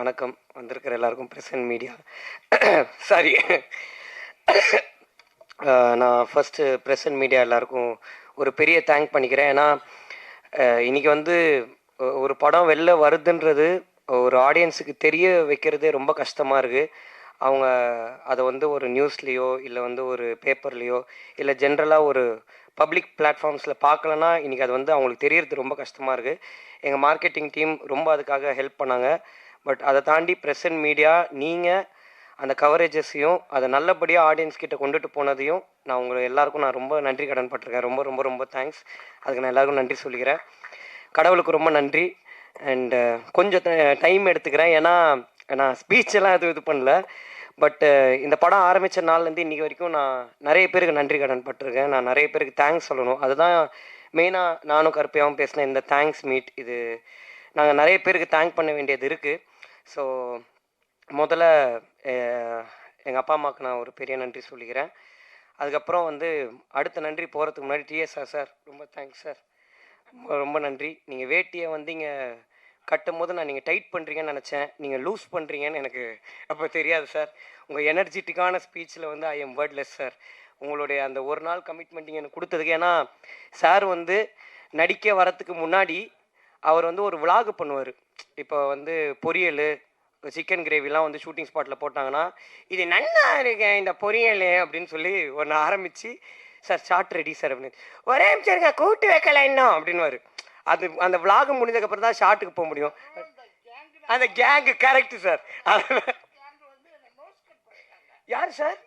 வணக்கம். வந்திருக்கிற எல்லாருக்கும் பிரசன்ட் மீடியா சாரி. நான் ஃபஸ்ட்டு பிரசன்ட் மீடியா எல்லாருக்கும் ஒரு பெரிய தேங்க் பண்ணிக்கிறேன். ஏன்னா இன்றைக்கி வந்து ஒரு படம் வெளில வருதுன்றது ஒரு ஆடியன்ஸுக்கு தெரிய வைக்கிறதே ரொம்ப கஷ்டமாக இருக்குது. அவங்க அதை வந்து ஒரு நியூஸ்லேயோ இல்லை வந்து ஒரு பேப்பர்லேயோ இல்லை ஜென்ரலாக ஒரு பப்ளிக் பிளாட்ஃபார்ம்ஸில் பார்க்கலன்னா இன்றைக்கி அது வந்து அவங்களுக்கு தெரியறது ரொம்ப கஷ்டமாக இருக்குது. எங்கள் மார்க்கெட்டிங் டீம் ரொம்ப அதுக்காக ஹெல்ப் பண்ணாங்க. பட் அதை தாண்டி பிரசன்ட் மீடியா நீங்கள் அந்த கவரேஜஸையும் அதை நல்லபடியாக ஆடியன்ஸ் கிட்ட கொண்டுட்டு போனதையும் நான் உங்களை எல்லாருக்கும் நான் ரொம்ப நன்றி கடன் பட்டிருக்கேன். ரொம்ப ரொம்ப ரொம்ப தேங்க்ஸ். அதுக்கு நான் எல்லாருக்கும் நன்றி சொல்லிக்கிறேன். கடவுளுக்கு ரொம்ப நன்றி. அண்டு கொஞ்சம் டைம் எடுத்துக்கிறேன், ஏன்னா நான் ஸ்பீச்செல்லாம் எதுவும் இது பண்ணல. பட்டு இந்த படம் ஆரம்பித்த நாள்லேருந்து இன்றைக்கி வரைக்கும் நான் நிறைய பேருக்கு நன்றி கடன் பட்டிருக்கேன். நான் நிறைய பேருக்கு தேங்க்ஸ் சொல்லணும். அதுதான் மெயினாக நானும் கருப்பையாகவும் பேசின இந்த தேங்க்ஸ் மீட். இது நாங்கள் நிறைய பேருக்கு தேங்க் பண்ண வேண்டியது இருக்குது. ஸோ முதல்ல எங்கள் அப்பா அம்மாவுக்கு நான் ஒரு பெரிய நன்றி சொல்லிக்கிறேன். அதுக்கப்புறம் வந்து அடுத்த நன்றி போகிறதுக்கு முன்னாடி டிஎஸ்ஆர் சார் ரொம்ப தேங்க்ஸ் சார். ரொம்ப ரொம்ப நன்றி. நீங்கள் வேட்டியை வந்து இங்கே கட்டும் போது நான் நீங்கள் டைட் பண்ணுறீங்கன்னு நினச்சேன், நீங்கள் லூஸ் பண்ணுறீங்கன்னு எனக்கு அப்போ தெரியாது சார். உங்கள் எனர்ஜெட்டிக்கான ஸ்பீச்சில் வந்து ஐ எம் வேர்ட்லெஸ் சார். உங்களுடைய அந்த ஒரு நாள் கமிட்மெண்ட்டிங் எனக்கு கொடுத்ததுக்கு. ஏன்னா சார் வந்து நடிக்க வரத்துக்கு முன்னாடி அவர் வந்து ஒரு விலாகு பண்ணுவார். இப்போ வந்து பொரியல் சிக்கன் கிரேவிலாம் வந்து ஷூட்டிங் ஸ்பாட்டில் போட்டாங்கன்னா, இது நல்லா இருக்கேன் இந்த பொரியல் அப்படின்னு சொல்லி ஒன்று ஆரம்பித்து, சார் ஷார்ட் ரெடி சார் அப்படின்னு, ஒரே நிமிஷம் இருங்க கூட்டு வைக்கல இன்னும் அப்படின்வாரு. அது அந்த விலாகு முடிஞ்சதுக்கப்புறம் தான் ஷார்ட்டுக்கு போக முடியும். அந்த கேங்கு கரெக்டு சார். யார் சார்?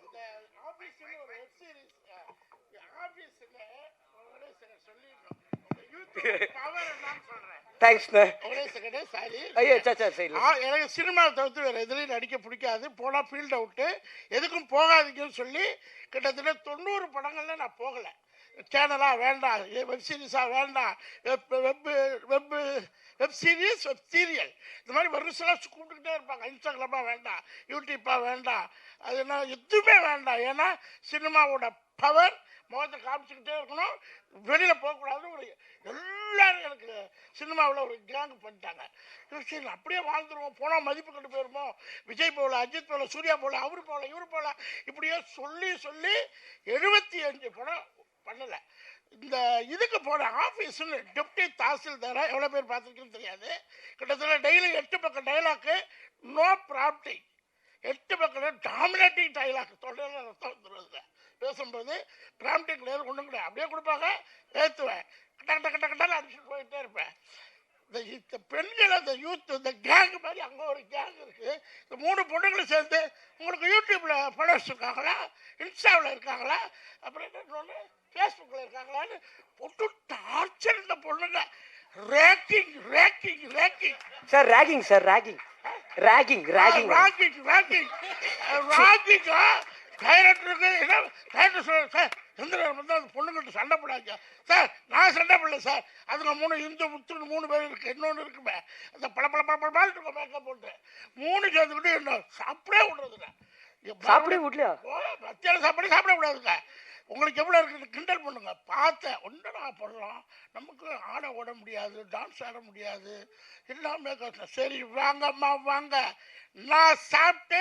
தேங்க்ஸ்ண்ணே. எனக்கு சினிமாவை தவிர்த்து வேறு எதுலையும் நடிக்க பிடிக்காது. போனால் ஃபீல்ட் அவுட்டு, எதுக்கும் போகாதீங்கன்னு சொல்லி கிட்டத்தட்ட 90 படங்களில் நான் போகலை. சேனலாக வேண்டாம், வெப் சீரிஸாக வேண்டாம், வெப் சீரியஸ் வெப் சீரியல் இந்த மாதிரி வருஷம் கூப்பிட்டுக்கிட்டே இருப்பாங்க. இன்ஸ்டாகிராமாக வேண்டாம், யூடியூப்பாக வேண்டாம், அது என்ன எதுவுமே வேண்டாம். ஏன்னா சினிமாவோட பவர் முகத்தை காமிச்சிக்கிட்டே இருக்கணும், வெளியில் போகக்கூடாது. ஒரு எல்லாரும் எனக்கு சினிமாவில் ஒரு கேங் பண்ணிட்டாங்க. சரி அப்படியே வாழ்ந்துருவோம், போனால் மதிப்பு கொண்டு போயிருமோ, விஜய் போகல, அஜித் போகல, சூர்யா போகல, அவரு போகல, இவரு போகல, இப்படியே சொல்லி சொல்லி 75 படம் பண்ணலை. இந்த இதுக்கு போன ஆஃபீஸுன்னு டெப்டி தாசில்தாராக எவ்வளோ பேர் பார்த்துருக்குன்னு தெரியாது. கிட்டத்தட்ட டெய்லி 8 பக்கம் டைலாக்கு, நோ ப்ராப்டிங். 8 பக்கம் டாமினேட்டிங் டைலாக், தொடர்ந்து ரத்தம் வந்துடுவது. பேசும்போது ப்ராம்டிங் கிடையாது, ஒன்றும் கிடையாது, அப்படியே கொடுப்பாங்க, ஏற்றுவேன், கட்ட கட்ட கட்டால் அடிச்சுட்டு போயிட்டே இருப்பேன். இந்த பெண்கள், அந்த யூத், இந்த கேங் மாதிரி அங்கே ஒரு கேங் இருக்குது. இந்த 3 பொண்ணுங்களும் சேர்ந்து உங்களுக்கு யூடியூப்பில் ஃபாலோவர்ஸ் இருக்காங்களா, இன்ஸ்டாவில் இருக்காங்களா, அப்புறம் என்ன ஃபேஸ்புக்கில் இருக்காங்களான்னு போட்டு டார்ச்சர். இந்த பொண்ணுங்க ragging ragging ragging sir. Ragging sir, ragging ragging ragging ragging ragging ராக்கிங்கா. டைரக்டருக்கு என்ன டைரக்டர் சொல்லுங்க சார், எந்த நேரம் வந்து அந்த பொண்ணுங்கள்ட்ட சண்டை போடாங்க சார். நான் சண்டை போடல சார், அதுங்க 3 இந்து முத்துன்னு 3 பேர் இருக்குது. இன்னொன்று இருக்குமே, அந்த பல பல பல பல இருக்கும் மேக்கப் போட்டு 3 சேர்ந்துக்கிட்டு என்ன சாப்பிடவே விடுறதுங்க. சாப்பிடவே விடலையா? மத்தியான சாப்பாடு சாப்பிட விடாதுங்க. உங்களுக்கு எவ்வளோ இருக்குது கிண்டல் பண்ணுங்க. பார்த்தேன் ஒன்றா பண்ணலாம், நமக்கு ஆட ஓட முடியாது, டான்ஸ் ஆட முடியாது, எல்லாமே கஷ்டம். சரி வாங்கம்மா வாங்க, நான் சாப்பிட்டு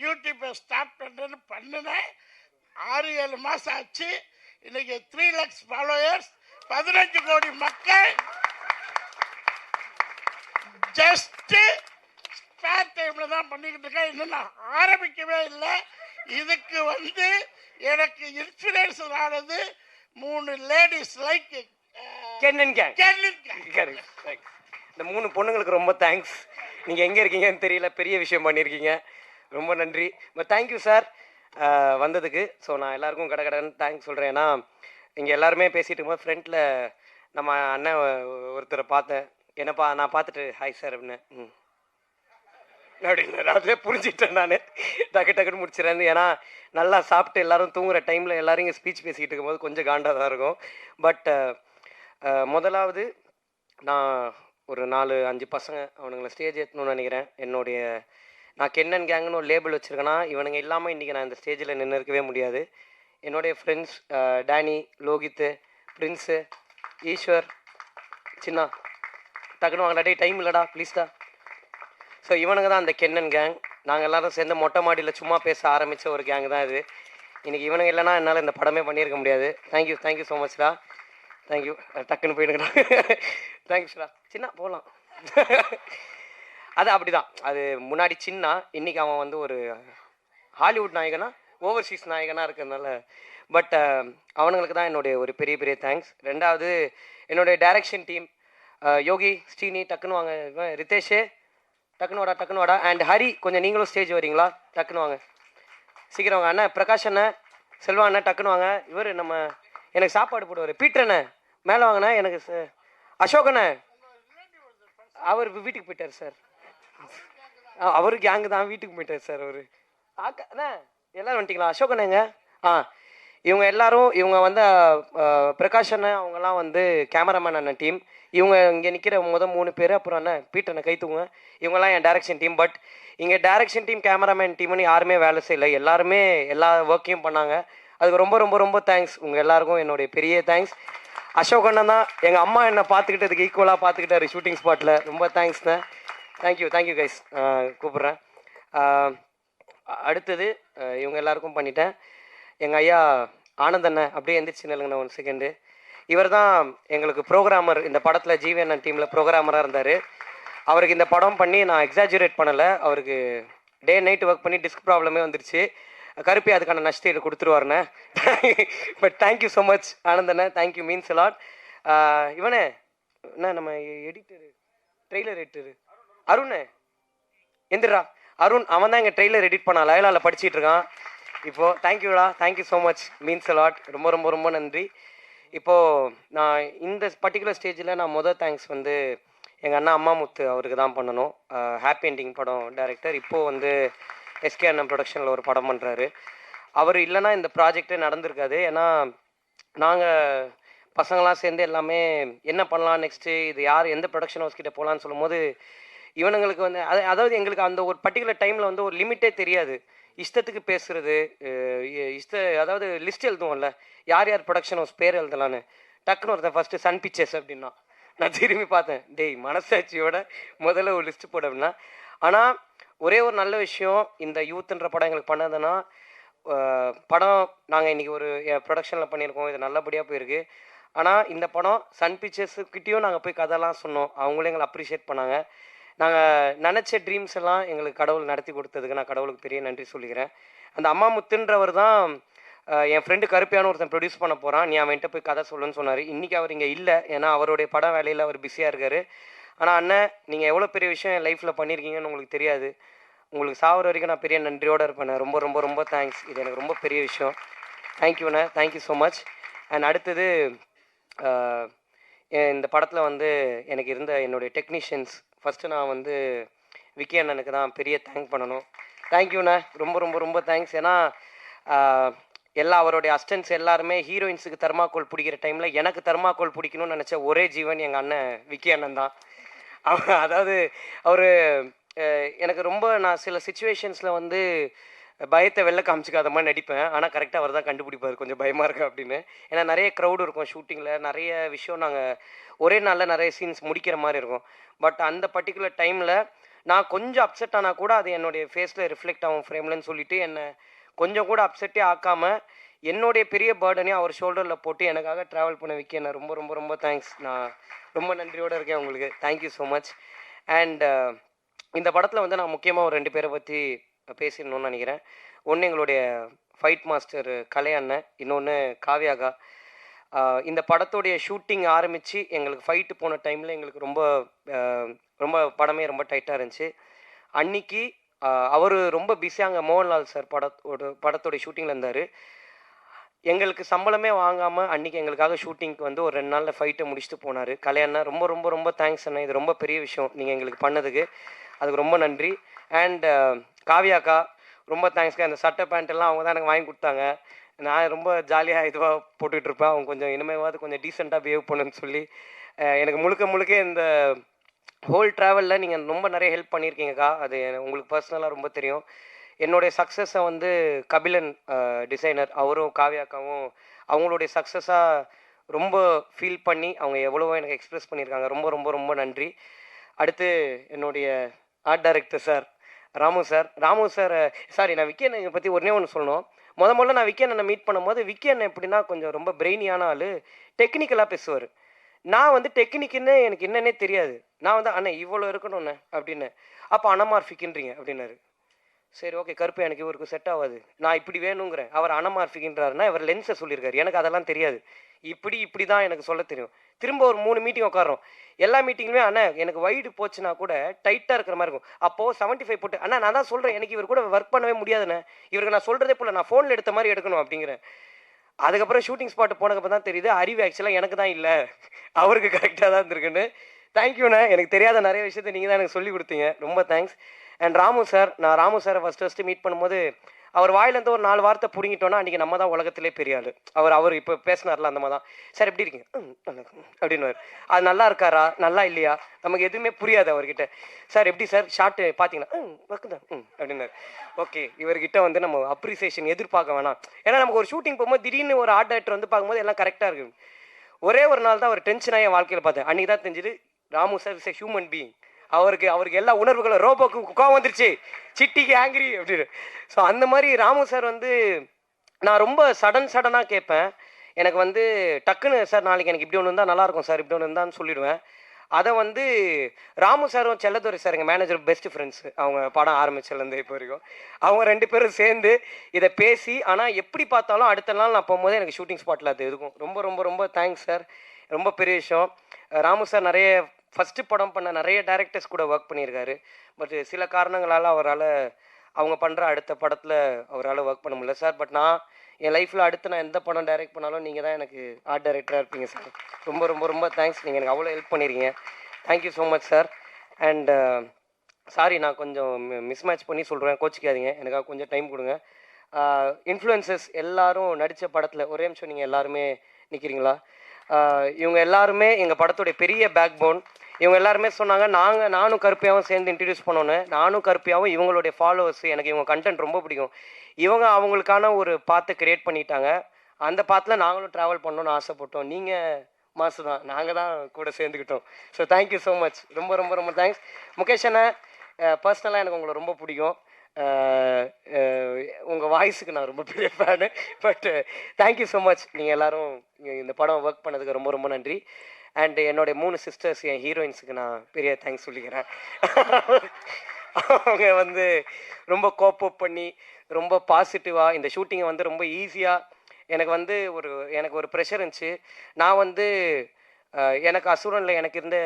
யூடியூப்பை ஸ்டார்ட் பண்ணுறேன்னு பண்ணினேன். 6-7 மாதம் ஆச்சு. இன்னைக்கு 3 lakhs ஃபாலோயர்ஸ், 15 கோடி மக்கள். ஜஸ்ட்டு ஸ்பேர் டைமில் தான் பண்ணிக்கிட்டு இருக்கேன், இன்னும் நான் ஆரம்பிக்கவே இல்லை. இதுக்கு வந்து எனக்கு இன்ஸ்பிரேஷன் ஆனது 3 லேடிஸ் லைக் கென்னன் கேங். இந்த 3 பொண்ணுங்களுக்கு ரொம்ப தேங்க்ஸ். நீங்கள் எங்கே இருக்கீங்கன்னு தெரியல, பெரிய விஷயம் பண்ணியிருக்கீங்க, ரொம்ப நன்றி. பட் தேங்க்யூ சார் வந்ததுக்கு. ஸோ நான் எல்லாருக்கும் கடன் தேங்க்ஸ் சொல்கிறேன். ஏன்னா இங்கே எல்லாருமே பேசிகிட்டு இருக்கும்போது ஃப்ரெண்டில் நம்ம அண்ணன் ஒருத்தரை பார்த்தேன். என்னப்பா நான் பார்த்துட்டு ஹாய் சார் அப்படின்னு அப்படின்னு அதிலே புரிஞ்சுக்கிட்டேன். நான் டக்குன்னு முடிச்சிடறேன். ஏன்னா நல்லா சாப்பிட்டு எல்லோரும் தூங்குகிற டைமில் எல்லோரும் இங்கே ஸ்பீச் பேசிக்கிட்டு இருக்கும்போது கொஞ்சம் காண்டாக தான் இருக்கும். பட் முதலாவது நான் ஒரு 4-5 பசங்க அவனுங்களை ஸ்டேஜ் ஏற்றணும்னு நினைக்கிறேன். நான் கென்னன் கேங்னு ஒரு லேபிள் வச்சுருக்கேன்னா இவனுங்க இல்லாமல் இன்றைக்கி நான் இந்த ஸ்டேஜில் நின்று இருக்கவே முடியாது. என்னுடைய ஃப்ரெண்ட்ஸ் டேனி, லோகித்து, பிரின்ஸு, ஈஸ்வர், சின்னா, டக்குன்னு வாங்கடா, டே டைம் இல்லைடா ப்ளீஸ்டா. ஸோ இவனுங்க தான் அந்த கென்னன் கேங். நாங்கள் எல்லோரும் சேர்ந்து மொட்டை மாடியில் சும்மா பேச ஆரம்பித்த ஒரு கேங் தான் இது. இன்றைக்கி இவனுங்க இல்லைனா என்னால் இந்த படமே பண்ணியிருக்க முடியாது. தேங்க்யூ ஸோ மச்டா. தேங்க்யூ. டக்குன்னு போயிடுங்கடா. தேங்க்ஸ்டா. சின்ன போகலாம். அது அப்படி தான். அது முன்னாடி சின்ன, இன்றைக்கி அவன் வந்து ஒரு ஹாலிவுட் நாயகனா ஓவர்சீஸ் நாயகனாக இருக்கிறதுனால. பட் அவனுங்களுக்கு தான் என்னுடைய ஒரு பெரிய பெரிய தேங்க்ஸ். ரெண்டாவது என்னுடைய டைரக்ஷன் டீம், யோகி, ஸ்ரீனி, டக்குன்னு வாங்க, ரிதேஷே டக்குன்னு வாடா. அண்ட் ஹரி, கொஞ்சம் நீங்களும் ஸ்டேஜ் வரீங்களா? டக்குன்னு வாங்க, சீக்கிரம் வாங்க. அண்ணா பிரகாஷ் அண்ணன், செல்வா அண்ணன் டக்குன்னு வாங்க. இவர் நம்ம எனக்கு சாப்பாடு போடுவார், பீட்டர் அண்ணன் மேலே வாங்கண்ணா. எனக்கு அசோக் அண்ணன், அவர் வீட்டுக்கு போயிட்டார் சார். அவரு கேங்கு தான், வீட்டுக்கு போயிட்டார் சார் அவர். அண்ணா எல்லோரும் வந்துட்டிங்களா? அசோக் அண்ணங்க. இவங்க எல்லாரும், இவங்க வந்து பிரகாஷ் அண்ணன் அவங்கெல்லாம் வந்து கேமராமேன் அண்ணன் டீம். இவங்க இங்கே நிற்கிற 3 பேர், அப்புறம் அண்ணன் பீட்டர் அண்ணன் கை தூங்க, இவங்கெல்லாம் என் டைரக்ஷன் டீம். பட் இங்கே டைரக்ஷன் டீம், கேமராமேன் டீம்னு யாருமே வேலை செய்யலை, எல்லாருமே எல்லா ஒர்க்கையும் பண்ணாங்க. அதுக்கு ரொம்ப ரொம்ப ரொம்ப தேங்க்ஸ். உங்கள் எல்லாருக்கும் என்னுடைய பெரிய தேங்க்ஸ். அசோக் அண்ணன் தான் எங்கள் அம்மா என்னை பார்த்துக்கிட்டதுக்கு ஈக்குவலாக பார்த்துக்கிட்டாரு ஷூட்டிங் ஸ்பாட்டில். ரொம்ப தேங்க்ஸ்ண்ணே. Thank you guys. கூப்பிட்றேன். அடுத்தது இவங்க எல்லாருக்கும் பண்ணிட்டேன். எங்கள் ஐயா ஆனந்த் அண்ணன், அப்படியே எந்திரிச்சு நில்லுங்கண்ணா 1 செகண்டு. இவர் தான் எங்களுக்கு ப்ரோக்ராமர். இந்த படத்தில் ஜிவி அண்ணன் டீமில் ப்ரோக்ராமராக இருந்தார். அவருக்கு இந்த படம் பண்ணி நான் எக்ஸாஜுரேட் பண்ணலை, அவருக்கு டே நைட் ஒர்க் பண்ணி டிஸ்க் ப்ராப்ளமே வந்துருச்சு. கருப்பி அதுக்கான நஷ்டத்தை கொடுத்துருவாருண்ணே. But thank you so much Anand அண்ணன். Thank you, means a lot. இவனே என்ன நம்ம எடிட்டரு, ட்ரெய்லர் எடிட்டரு அருண் எந்திரா. அருண் அவன் தான் எங்கள் ட்ரெய்லர் எடிட் பண்ணான், லயலாவில் படிச்சுட்டு இருக்கான் இப்போது. தேங்க்யூடா, thank you so much, means a lot. ரொம்ப ரொம்ப ரொம்ப நன்றி. இப்போது நான் இந்த பர்டிகுலர் ஸ்டேஜில் நான் தேங்க்ஸ் வந்து எங்கள் அண்ணா அம்மாமுத்து அவருக்கு தான் பண்ணணும். ஹாப்பி என்டிங் படம் டைரக்டர். இப்போது வந்து எஸ்கே அண்ணன் ப்ரொடக்ஷனில் ஒரு படம் பண்ணுறாரு. அவர் இல்லைன்னா இந்த ப்ராஜெக்டே நடந்திருக்காது. ஏன்னா நாங்கள் பசங்களாம் சேர்ந்து எல்லாமே என்ன பண்ணலாம் நெக்ஸ்ட்டு, இது யார் எந்த ப்ரொடக்ஷன் ஹவுஸ் கிட்டே போகலான்னு சொல்லும்போது, இவனுங்களுக்கு வந்து அதாவது எங்களுக்கு அந்த ஒரு பர்டிகுலர் டைமில் வந்து ஒரு லிமிட்டே தெரியாது. இஷ்டத்துக்கு பேசுகிறது, அதாவது லிஸ்ட் எழுதுவோம்ல, யார் யார் ப்ரொடக்ஷன் ஹவுஸ் பேர் எழுதலான்னு. டக்குன்னு ஒருத்தன் ஃபஸ்ட்டு சன் பிக்சர்ஸ் அப்படின்னா, நான் திரும்பி பார்த்தேன், டேய் மனசாட்சியோட முதல்ல ஒரு லிஸ்ட்டு போட அப்படின்னா. ஆனால் ஒரே ஒரு நல்ல விஷயம், இந்த யூத்துன்ற படம் எங்களுக்கு பண்ணதுன்னா, படம் நாங்கள் இன்றைக்கி ஒரு ப்ரொடக்ஷனில் பண்ணியிருக்கோம், இது நல்லபடியாக போயிருக்கு. ஆனால் இந்த படம் சன் பிக்சர்ஸுக்கிட்டேயும் நாங்கள் போய் கதைலாம் சொன்னோம், அவங்களே எங்களை அப்ரிஷியேட் பண்ணாங்க. நாங்கள் நினச்ச ட்ரீம்ஸ் எல்லாம் எங்களுக்கு கடவுள் நடத்தி கொடுத்ததுக்கு நான் கடவுளுக்கு பெரிய நன்றி சொல்லிக்கிறேன். அந்த அம்மாமுத்துன்றவர் தான் என் ஃப்ரெண்டு கருப்பியான ஒருத்தன் ப்ரொடியூஸ் பண்ண போகிறான், நீ அவன்கிட்ட போய் கதை சொல்லுன்னு சொன்னார். இன்றைக்கி அவர் இங்கே இல்லை, ஏன்னா அவருடைய படம் வேலையில் அவர் பிஸியாக இருக்கார். ஆனால் அண்ணன், நீங்கள் எவ்வளோ பெரிய விஷயம் என் லைஃப்பில் பண்ணியிருக்கீங்கன்னு உங்களுக்கு தெரியாது. உங்களுக்கு சாவர வரைக்கும் நான் பெரிய நன்றியோடு இருப்பேன். ரொம்ப ரொம்ப ரொம்ப தேங்க்ஸ். இது எனக்கு ரொம்ப பெரிய விஷயம். தேங்க்யூண்ணே, தேங்க்யூ ஸோ மச். அண்ட் அடுத்தது இந்த படத்தில் வந்து எனக்கு இருந்த என்னுடைய டெக்னீஷியன்ஸ், ஃபஸ்ட்டு நான் வந்து விக்கி அண்ணனுக்கு தான் பெரிய தேங்க் பண்ணணும். தேங்க்யூண்ணே, ரொம்ப ரொம்ப ரொம்ப தேங்க்ஸ். ஏன்னா எல்லா அவருடைய அசிஸ்டன்ட்ஸ் எல்லாருமே ஹீரோயின்ஸுக்கு தெர்மாக்கோல் பிடிக்கிற டைமில் எனக்கு தெர்மாக்கோல் பிடிக்கணும்னு நினச்ச ஒரே ஜீவன் எங்கள் அண்ணன் விக்கி அண்ணன் தான். அதாவது அவர் எனக்கு ரொம்ப, நான் சில சுச்சுவேஷன்ஸில் வந்து பயத்தை வெளில காமிச்சிக்காத மாதிரி நடிப்பேன், ஆனால் கரெக்டாக அவர் தான் கண்டுபிடிப்பார் கொஞ்சம் பயமாக இருக்கு அப்படின்னு. ஏன்னா நிறைய க்ரௌடு இருக்கும் ஷூட்டிங்கில், நிறைய விஷயம் நாங்கள் ஒரே நாளில் நிறைய சீன்ஸ் முடிக்கிற மாதிரி இருக்கும். பட் அந்த பர்டிகுலர் டைமில் நான் கொஞ்சம் அப்செட் ஆனால் கூட அது என்னுடைய ஃபேஸில் ரிஃப்ளெக்ட் ஆகும் ஃப்ரேம்லன்னு சொல்லிவிட்டு என்னை கொஞ்சம் கூட அப்செட்டே ஆக்காமல் என்னுடைய பெரிய பேர்டனையும் அவர் ஷோல்டரில் போட்டு எனக்காக ட்ராவல் பண்ண வைக்க என்ன ரொம்ப ரொம்ப ரொம்ப தேங்க்ஸ். நான் ரொம்ப நன்றியோடு இருக்கேன் உங்களுக்கு. Thank you so much. அண்ட் இந்த படத்தில் வந்து நான் முக்கியமாக ஒரு 2 பேரை பற்றி பேசிடணும்னு நினைக்கிறேன். ஒன்று எங்களுடைய ஃபைட் மாஸ்டர் கலை அண்ணன், இன்னொன்று காவ்யாகா. இந்த படத்துடைய ஷூட்டிங் ஆரம்பித்து எங்களுக்கு ஃபைட்டு போன டைமில் எங்களுக்கு ரொம்ப ரொம்ப படமே ரொம்ப டைட்டாக இருந்துச்சு. அன்னைக்கு அவர் ரொம்ப பிஸியாக அங்கே மோகன்லால் சார் படத்தோடைய ஷூட்டிங்கில் இருந்தார். எங்களுக்கு சம்பளமே வாங்காமல் அன்றைக்கி எங்களுக்காக ஷூட்டிங்க்கு வந்து ஒரு 2 நாளில் ஃபைட்டை முடிச்சுட்டு போனார். கலை அண்ணன், ரொம்ப ரொம்ப ரொம்ப தேங்க்ஸ் அண்ணன், இது ரொம்ப பெரிய விஷயம் நீங்கள் எங்களுக்கு பண்ணதுக்கு, அதுக்கு ரொம்ப நன்றி. அண்ட் காவ்யாக்கா, ரொம்ப தேங்க்ஸ்க்கா. அந்த சட்டை பேண்ட்டெல்லாம் அவங்க தான் எனக்கு வாங்கி கொடுத்தாங்க. நான் ரொம்ப ஜாலியாக இதுவாக போட்டுட்ருப்பேன், அவங்க கொஞ்சம் இனிமேவாவது கொஞ்சம் டீசெண்டாக பிஹேவ் பண்ணுன்னு சொல்லி எனக்கு முழுக்க இந்த ஹோல் ட்ராவலில் நீங்கள் ரொம்ப நிறைய ஹெல்ப் பண்ணியிருக்கீங்கக்கா. அது உங்களுக்கு பர்சனலாக ரொம்ப தெரியும். என்னுடைய சக்ஸஸை வந்து கபிலன் டிசைனர், அவரும் காவ்யாக்காவும் அவங்களுடைய சக்ஸஸாக ரொம்ப ஃபீல் பண்ணி அவங்க எவ்வளவோ எனக்கு எக்ஸ்ப்ரெஸ் பண்ணியிருக்காங்க. ரொம்ப ரொம்ப ரொம்ப நன்றி. அடுத்து என்னுடைய art director sir, Ramu sir sorry, நான் விக்கி அண்ணனை பற்றி ஒன்றே ஒன்று சொல்லணும். முதல்ல நான் விக்கி அண்ணனை மீட் பண்ணும்போது, விக்கி அண்ணன் எப்படின்னா கொஞ்சம் ரொம்ப பிரெயினியான ஆள், டெக்னிக்கலாக பேசுவார். நான் வந்து டெக்னிக்குன்னு எனக்கு என்னன்னே தெரியாது. நான் வந்து அண்ணன் இவ்வளோ இருக்கணும்ண்ணே அப்படின்னு. அப்போ அனமார்ஃபிக்ன்றீங்க அப்படின்னாரு. சரி ஓகே, கருப்பு எனக்கு இவருக்கு செட் ஆகாது, நான் இப்படி வேணுங்கிறேன். அவர் அனமார்ஃபிக்ன்றாருன்னா இவர் லென்ஸை சொல்லியிருக்காரு, எனக்கு அதெல்லாம் தெரியாது. இப்படி தான் எனக்கு சொல்ல தெரியும். திரும்ப ஒரு 3 மீட்டிங் உட்காரோம். எல்லா மீட்டிங்லுமே அண்ணா எனக்கு வைடு போச்சுன்னா கூட டைட்டாக இருக்கிற மாதிரி இருக்கும். அப்போது 75 போட்டு அண்ணா நான் தான் சொல்கிறேன், எனக்கு இவர் கூட ஒர்க் பண்ணவே முடியாதுண்ணே, இவருக்கு நான் சொல்கிறதே போல, நான் ஃபோனில் எடுத்த மாதிரி எடுக்கணும் அப்படிங்கிறேன். அதுக்கப்புறம் ஷூட்டிங் ஸ்பாட் போனதுக்கப்புறம் தான் தெரியுது அறிவு ஆக்சுவலாக எனக்கு தான் இல்லை, அவருக்கு கரெக்டாக தான் இருந்திருக்குன்னு. தேங்க்யூண்ணே, எனக்கு தெரியாத நிறைய விஷயத்த நீங்கள் தான் எனக்கு சொல்லி கொடுத்தீங்க, ரொம்ப தேங்க்ஸ். அண்ட் நான் ராமு சாரை ஃபஸ்ட்டு மீட் பண்ணும்போது அவர் வாயிலேருந்து ஒரு 4 வார்த்தை பிடுங்கிட்டோன்னா அன்றைக்கி நம்ம தான் உலகத்திலே பெரிய ஆள். அவர் இப்போ பேசினார்ல அந்த மாதிரி தான். சார் எப்படி இருக்கீங்க அப்படின்னு. அது நல்லா இருக்காரா நல்லா இல்லையா நமக்கு எதுவுமே புரியாது அவர்கிட்ட. சார் எப்படி சார் ஷார்ட்டு பார்த்தீங்கன்னா ஒர்க்கு தான் அப்படின்னாரு. ஓகே, இவர்கிட்ட வந்து நம்ம அப்ரிசியேஷன் எதிர்பார்க்க வேணாம். ஏன்னா நமக்கு ஒரு ஷூட்டிங் போகும்போது திடீர்னு ஒரு ஆர்ட் டைரக்டர் வந்து பார்க்கும்போது எல்லாம் கரெக்டாக இருக்குது. ஒரே ஒரு நாள் தான் ஒரு டென்ஷனாக என் வாழ்க்கையில் பார்த்தேன். அன்றைக்கி தான் தெரிஞ்சுது Ramu sir is a human being. அவருக்கு எல்லா உணர்வுகளும், ரோபோக்கு கோவம் வந்துருச்சு, சிட்டிக்கு ஆங்கிரி அப்படின்னு. ஸோ அந்த மாதிரி ராமு சார் வந்து நான் ரொம்ப சடனாக கேட்பேன். எனக்கு வந்து டக்குன்னு சார் நாளைக்கு எனக்கு இப்படி ஒன்று இருந்தால் நல்லாயிருக்கும் சார், இப்படி ஒன்று இருந்தான்னு சொல்லிடுவேன். அதை வந்து ராமு சாரும் செல்லதுரை சார் எங்கள் மேனேஜர் பெஸ்ட் ஃப்ரெண்ட்ஸு. அவங்க படம் ஆரம்பிச்சதுலேருந்து இப்போ வரைக்கும் அவங்க 2 பேரும் சேர்ந்து இதை பேசி, ஆனால் எப்படி பார்த்தாலும் அடுத்த நாள் நான் போகும்போது எனக்கு ஷூட்டிங் ஸ்பாட்டில் அது இருக்கும். ரொம்ப ரொம்ப ரொம்ப தேங்க்ஸ் சார், ரொம்ப பெரிய விஷயம். ராமு சார் நிறைய ஃபஸ்ட்டு படம் பண்ண நிறைய டைரக்டர்ஸ் கூட ஒர்க் பண்ணியிருக்காரு. பட் சில காரணங்களால் அவரால் அவங்க பண்ணுற அடுத்த படத்தில் அவரால் ஒர்க் பண்ண முடியல சார். பட் நான் என் லைஃப்பில் அடுத்து நான் எந்த படம் டைரக்ட் பண்ணாலும் நீங்கள் தான் எனக்கு ஆர்ட் டைரக்டராக இருப்பீங்க சார். ரொம்ப ரொம்ப ரொம்ப தேங்க்ஸ், நீங்கள் எனக்கு அவ்வளோ ஹெல்ப் பண்ணியிருக்கீங்க. Thank you so much sir. And sorry, நான் கொஞ்சம் மிஸ்மேட்ச் பண்ணி சொல்கிறேன், கோச்சிக்காதீங்க, எனக்காக கொஞ்சம் டைம் கொடுங்க. இன்ஃப்ளூயன்சஸ் எல்லாரும் நடித்த படத்தில் ஒரே நிமிஷம் நீங்கள் எல்லாருமே நிற்கிறீங்களா? இவங்க எல்லாருமே எங்கள் படத்துடைய பெரிய பேக் போன். இவங்க எல்லாருமே சொன்னாங்க நானும் கருப்பியாவும் சேர்ந்து இன்ட்ரடியூஸ் பண்ணோன்னு. நானும் கருப்பியாவும் இவங்களுடைய ஃபாலோவர்ஸ், எனக்கு இவங்க கண்டென்ட் ரொம்ப பிடிக்கும். இவங்க அவங்களுக்கான ஒரு பாத்தை கிரியேட் பண்ணிட்டாங்க. அந்த பாத்தில் நாங்களும் ட்ராவல் பண்ணணும்னு ஆசைப்பட்டோம். நீங்கள் மாசு தான், நாங்கள் தான் கூட சேர்ந்துக்கிட்டோம். ஸோ தேங்க்யூ ஸோ மச், ரொம்ப ரொம்ப ரொம்ப தேங்க்ஸ். முகேஷ் அண்ணா, பர்சனலாக எனக்கு உங்களை ரொம்ப பிடிக்கும். உங்கள் வாய்ஸுக்கு நான் ரொம்ப பெரிய fan. But thank you so much, நீங்கள் எல்லோரும் இந்த படம் ஒர்க் பண்ணதுக்கு ரொம்ப ரொம்ப நன்றி. அண்ட் என்னுடைய 3 சிஸ்டர்ஸ், என் ஹீரோயின்ஸுக்கு நான் பெரிய தேங்க்ஸ் சொல்லிக்கிறேன். அவங்க வந்து ரொம்ப கோப்பப் பண்ணி ரொம்ப பாசிட்டிவாக இந்த ஷூட்டிங்கை வந்து ரொம்ப ஈஸியாக எனக்கு ஒரு ப்ரெஷர் இருந்துச்சு. நான் வந்து எனக்கு அசுரனில் எனக்கு இருந்த